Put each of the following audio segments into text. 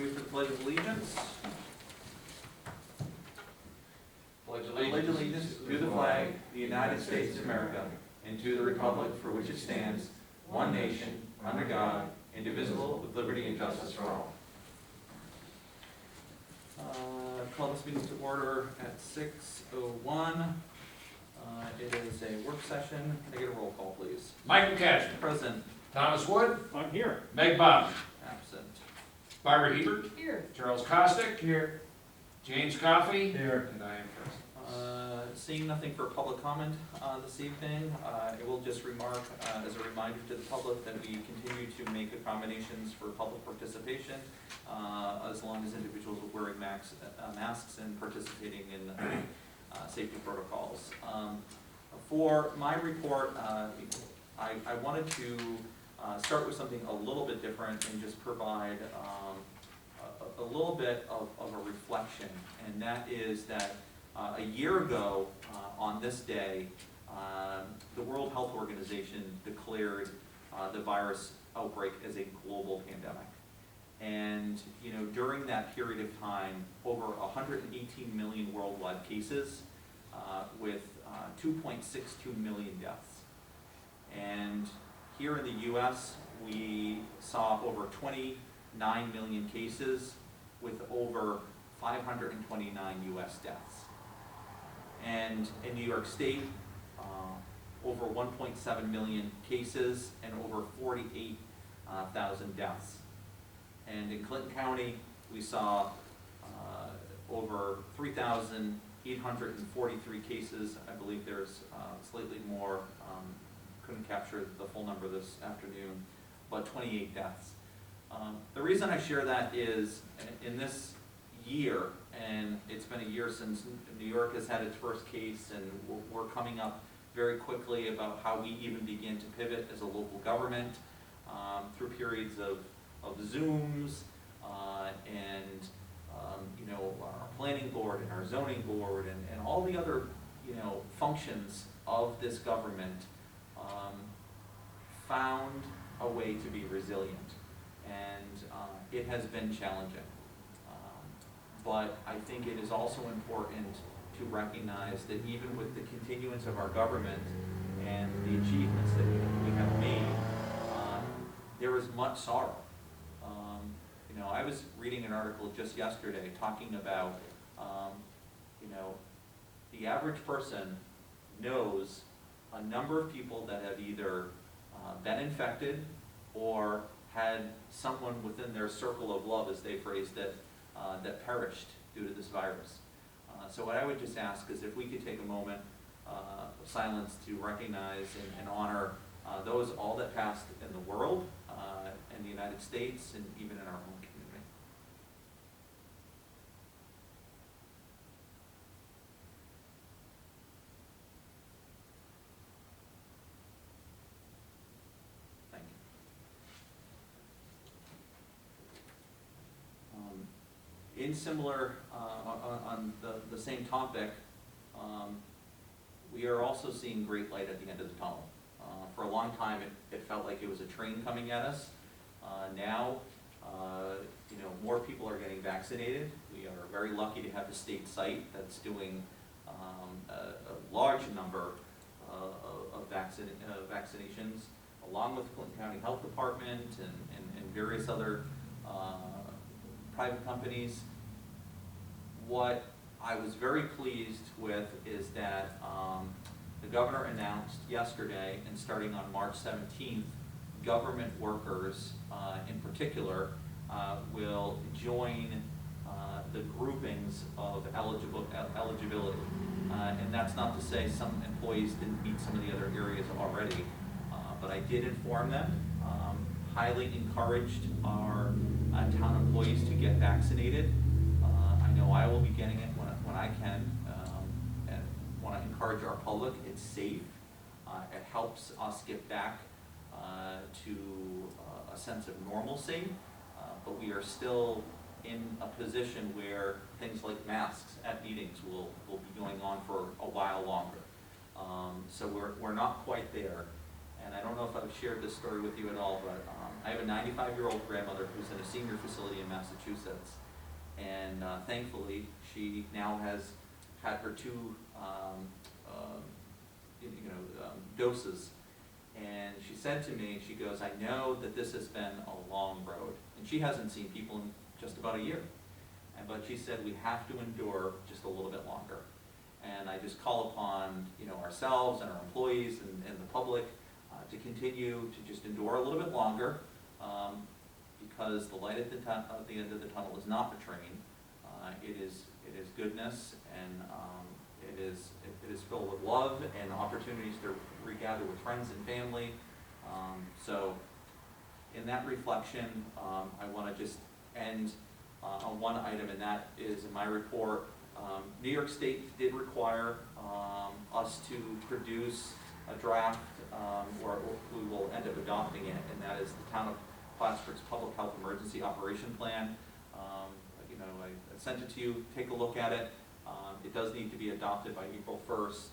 join me for the Pledge of Allegiance. Pledge I pledge allegiance to the flag of the United States of America and to the republic for which it stands, one nation, under God, indivisible, with liberty and justice for all. Call this meeting to order at 6:01. It is a work session. Can I get a roll call, please? Michael Cashman. Present. Thomas Wood. I'm here. Meg Bob. Absent. Barbara Hebert. Here. Charles Costick. Here. James Coffey. Here. And I am present. Seeing nothing for public comment this evening, I will just remark as a reminder to the public that we continue to make accommodations for public participation as long as individuals are wearing masks and participating in safety protocols. For my report, I wanted to start with something a little bit different and just provide a little bit of a reflection, and that is that a year ago on this day, the World Health Organization declared the virus outbreak as a global pandemic. And during that period of time, over 118 million worldwide cases with 2.62 million deaths. And here in the US, we saw over 29 million cases with over 529 US deaths. And in New York State, over 1.7 million cases and over 48,000 deaths. And in Clinton County, we saw over 3,843 cases. I believe there's slightly more, couldn't capture the full number this afternoon, but 28 deaths. The reason I share that is in this year, and it's been a year since New York has had its first case, and we're coming up very quickly about how we even begin to pivot as a local government through periods of Zooms and our planning board and our zoning board and all the other functions of this government found a way to be resilient, and it has been challenging. But I think it is also important to recognize that even with the continuance of our government and the achievements that we have made, there is much sorrow. I was reading an article just yesterday talking about, the average person knows a number of people that have either been infected or had someone within their circle of love, as they phrased it, that perished due to this virus. So what I would just ask is if we could take a moment of silence to recognize and honor those all that passed in the world, in the United States, and even in our own community. Thank you. In similar, on the same topic, we are also seeing great light at the end of the tunnel. For a long time, it felt like it was a train coming at us. Now, more people are getting vaccinated. We are very lucky to have the state site that's doing a large number of vaccinations, along with the Clinton County Health Department and various other private companies. What I was very pleased with is that the governor announced yesterday, and starting on March 17th, government workers in particular will join the groupings of eligibility. And that's not to say some employees didn't meet some of the other areas already, but I did inform them, highly encouraged our town employees to get vaccinated. I know I will be getting it when I can, and want to encourage our public. It's safe. It helps us get back to a sense of normalcy, but we are still in a position where things like masks at meetings will be going on for a while longer. So we're not quite there. And I don't know if I've shared this story with you at all, but I have a 95-year-old grandmother who's in a senior facility in Massachusetts. And thankfully, she now has had her two doses. And she said to me, she goes, I know that this has been a long road. And she hasn't seen people in just about a year. But she said, we have to endure just a little bit longer. And I just call upon ourselves and our employees and the public to continue to just endure a little bit longer, because the light at the end of the tunnel is not the train. It is goodness, and it is filled with love and opportunities to regather with friends and family. So in that reflection, I want to just end on one item, and that is in my report. New York State did require us to produce a draft, or we will end up adopting it, and that is the Town of Plattsburgh's Public Health Emergency Operation Plan. I sent it to you, take a look at it. It does need to be adopted by April 1st,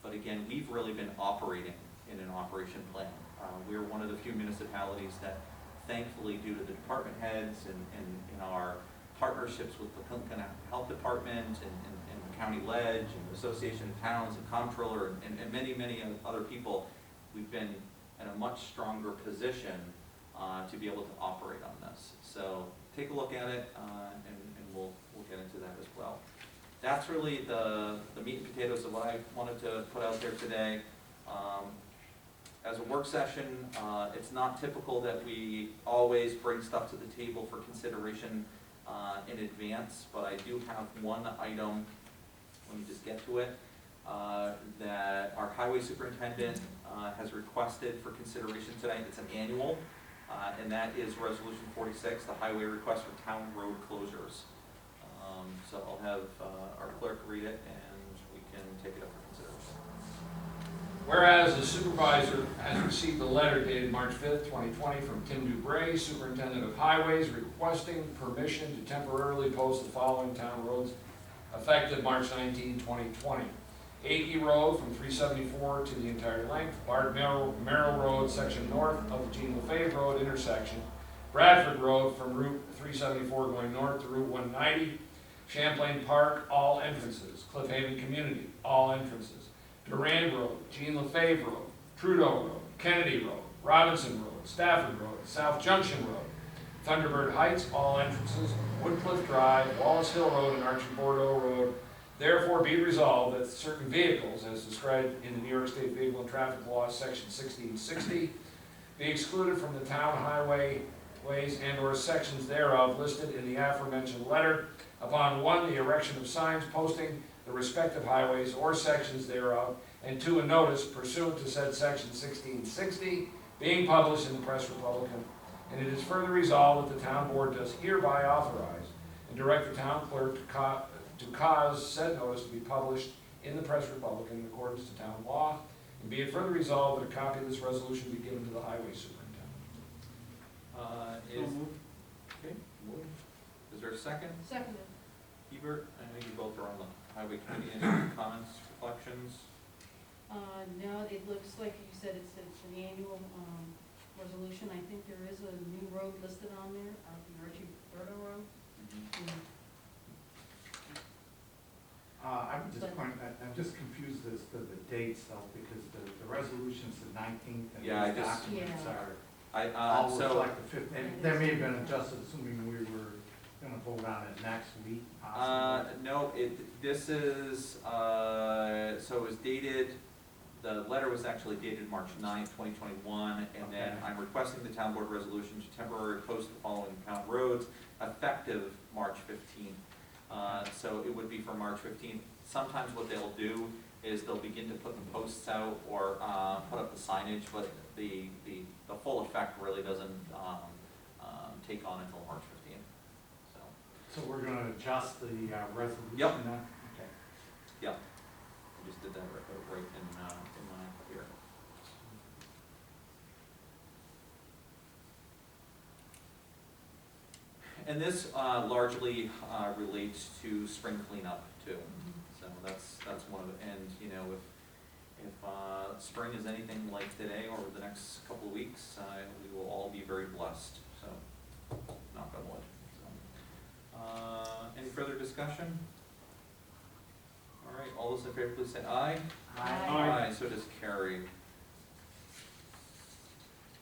but again, we've really been operating in an operation plan. We're one of the few municipalities that, thankfully, due to the department heads and in our partnerships with the Clinton Health Department and the County Ledge and the Association of Towns and Comptroller and many, many other people, we've been in a much stronger position to be able to operate on this. So take a look at it, and we'll get into that as well. That's really the meat and potatoes of what I wanted to put out there today. As a work session, it's not typical that we always bring stuff to the table for consideration in advance, but I do have one item, let me just get to it, that our highway superintendent has requested for consideration tonight. It's an annual, and that is Resolution 46, the highway request for town road closures. So I'll have our clerk read it, and we can take it up for consideration. Whereas the supervisor has received a letter dated March 5th, 2020 from Tim Dubray, Superintendent of Highways, requesting permission to temporarily post the following town roads effective March 19, 2020. 80 Road from 374 to the entire length, Bard Merrill Road section north of the Jean Lefebvre Road intersection, Bradford Road from Route 374 going north to Route 190, Champlain Park, all entrances, Cliffhaven Community, all entrances, Durand Road, Jean Lefebvre Road, Trudeau Road, Kennedy Road, Robinson Road, Stafford Road, South Junction Road, Thunderbird Heights, all entrances, Woodcliff Drive, Wallace Hill Road, and Archie Bordeaux Road. Therefore be resolved that certain vehicles, as described in the New York State Vehicle and Traffic Law, Section 1660, be excluded from the town highways and/or sections thereof listed in the aforementioned letter upon 1, the erection of signs posting the respective highways or sections thereof, and 2, a notice pursuant to said section 1660 being published in the Press Republican. And it is further resolved that the town board does hereby authorize and direct the town clerk to cause said notice to be published in the Press Republican in accordance to town law. And be it further resolved that a copy of this resolution be given to the highway superintendent. Okay. Is there a second? Seconded. Hebert, I know you both are on the highway committee. Any comments, reflections? No, it looks like you said it's an annual resolution. I think there is a new road listed on there, the Archie Bordeaux Road. I would just point, I'm just confused as to the dates though, because the resolution's the 19th and Yeah, these I just- documents are I all so reflect the 5th. And they may have been adjusted, assuming we were gonna vote on it next week, possibly. no, this is so it was dated. The letter was actually dated March 9th, 2021, and then Okay. I'm requesting the town board resolution to temporarily post the following town roads effective March 15th. So it would be for March 15th. Sometimes what they'll do is they'll begin to put the posts out or put up the signage, but the full effect really doesn't take on until March 15th. So we're gonna adjust the resolution Yep. then? Okay. Yeah, I just did that right in my here. And this largely relates to spring cleanup too. So that's one of the, and if spring is anything like today or the next couple of weeks, we will all be very blessed, so, knock on wood. So, any further discussion? All right, all those in favor, please say aye. Aye. Aye, so does carry.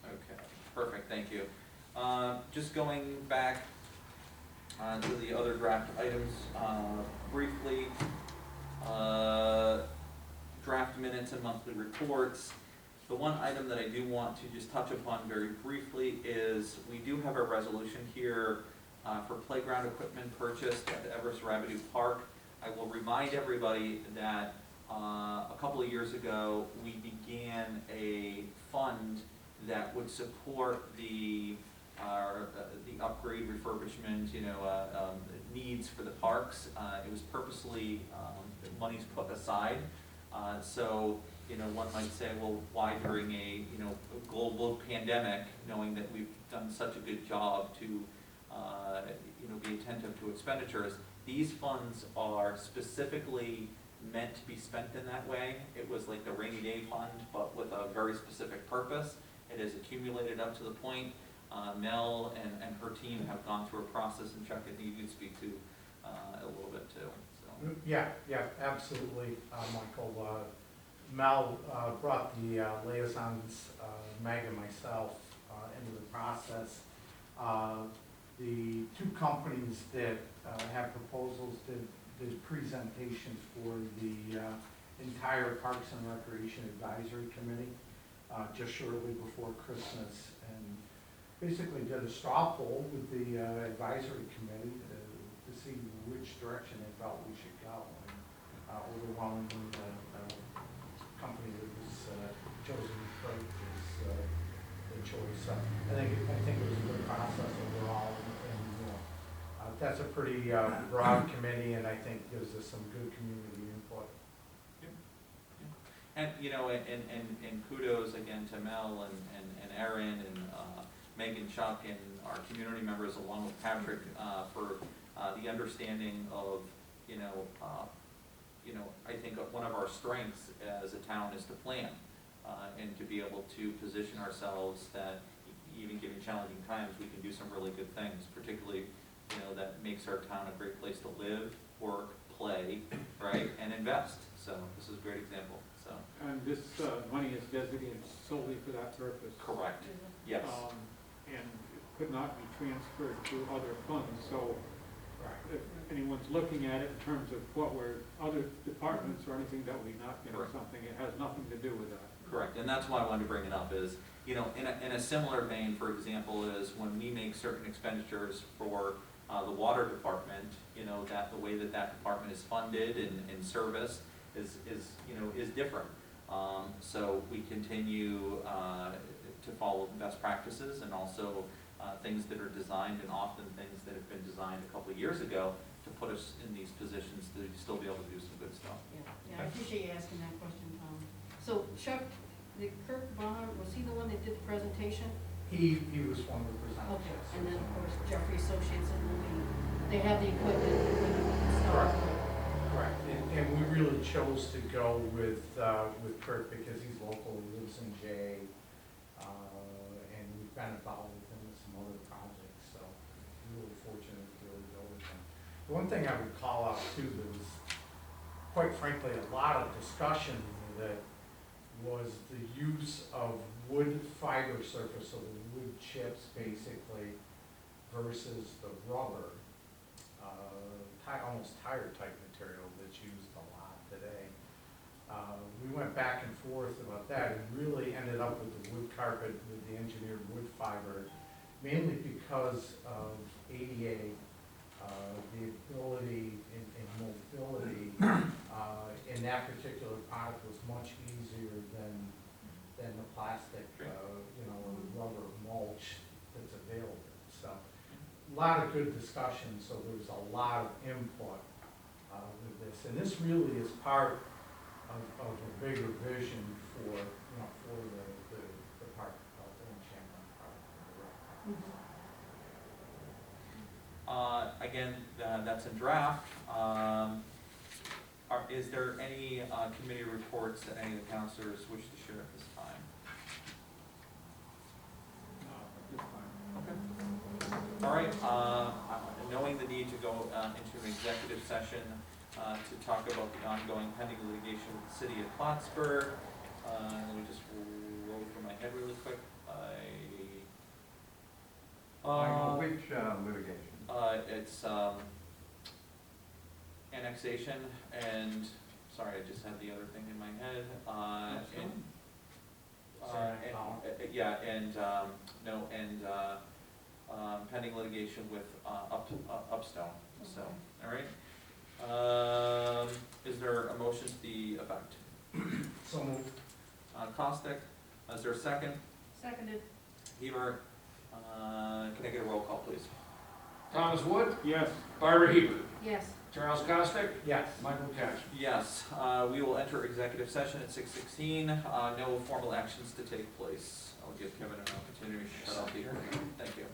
Okay, perfect, thank you. Just going back to the other draft items briefly. Draft minutes and monthly reports. The one item that I do want to just touch upon very briefly is we do have a resolution here for playground equipment purchased at the Everest Rabideau Park. I will remind everybody that a couple of years ago, we began a fund that would support the upgrade, refurbishment, needs for the parks. It was purposely, money's put aside. So, one might say, well, why during a, global pandemic, knowing that we've done such a good job to, be attentive to expenditures. These funds are specifically meant to be spent in that way. It was like the rainy day fund, but with a very specific purpose. It has accumulated up to the point. Mel and her team have gone through a process, and Chuck, I think you could speak to a little bit too. So. Yeah, absolutely, Michael. Mel brought the liaisons, Meg and myself, into the process. The two companies that have proposals did presentations for the entire Parks and Recreation Advisory Committee just shortly before Christmas, and basically did a straw poll with the advisory committee to see which direction they felt we should go. And overwhelmingly, the company that was chosen first was the choice. I think it was a good process overall, and that's a pretty broad committee, and I think gives us some good community input. And, and kudos again to Mel and Aaron and Megan, Chuck, and our community members, along with Patrick, for the understanding of, I think one of our strengths as a town is to plan, and to be able to position ourselves that even given challenging times, we can do some really good things, particularly, that makes our town a great place to live, work, play, right, and invest. So this is a great example, so. And this money is designated solely for that purpose. Correct, yes. And it could not be transferred to other funds, so if anyone's looking at it in terms of what were other departments or anything that we not getting Correct. something, it has nothing to do with that. Correct, and that's why I wanted to bring it up is, in a similar vein, for example, is when we make certain expenditures for the water department, that the way that department is funded and serviced is different. So we continue to follow best practices, and also things that are designed, and often things that have been designed a couple of years ago to put us in these positions to still be able to do some good stuff. Yeah, I appreciate you asking that question, Tom. So Chuck, the Kirk Bonner, was he the one that did the presentation? He was one of the presenters. Okay, yes. and then of course Jeffrey Associates, and they have the equipment installed. Correct, and we really chose to go with Kurt because he's local, he lives in Jay, and we've been involved with him with some other projects, so we're really fortunate to really go with him. The one thing I would call out too, there was, quite frankly, a lot of discussion that was the use of wood fiber surface, so the wood chips basically, versus the rubber, almost tire type material that's used a lot today. We went back and forth about that and really ended up with the wood carpet with the engineered wood fiber, mainly because of ADA, the ability and mobility in that particular product was much easier than the plastic, rubber mulch that's available. So a lot of good discussion, so there was a lot of input with this. And this really is part of a bigger vision for, for the park out there in Champlain Park. Mhm. Again, that's a draft. Is there any committee reports that any of the councilors wish to share at this time? Okay. All right, knowing the need to go into an executive session to talk about the ongoing pending litigation with the city of Plattsburgh, let me just roll through my head really quick. Michael, which litigation? It's annexation and, sorry, I just had the other thing in my head. And, yeah, and, no, and pending litigation with Upstone, so, all right. Is there a motion to the effect? So moved. Caustic, is there a second? Seconded. Hebert, can I get a roll call, please? Thomas Wood, Yes. Barbara Hebert, Yes. Charles Costick, Yes. Michael Cash. Yes, we will enter executive session at 6:16. No formal actions to take place. I'll give Kevin an opportunity to shut off the hearing. Thank you.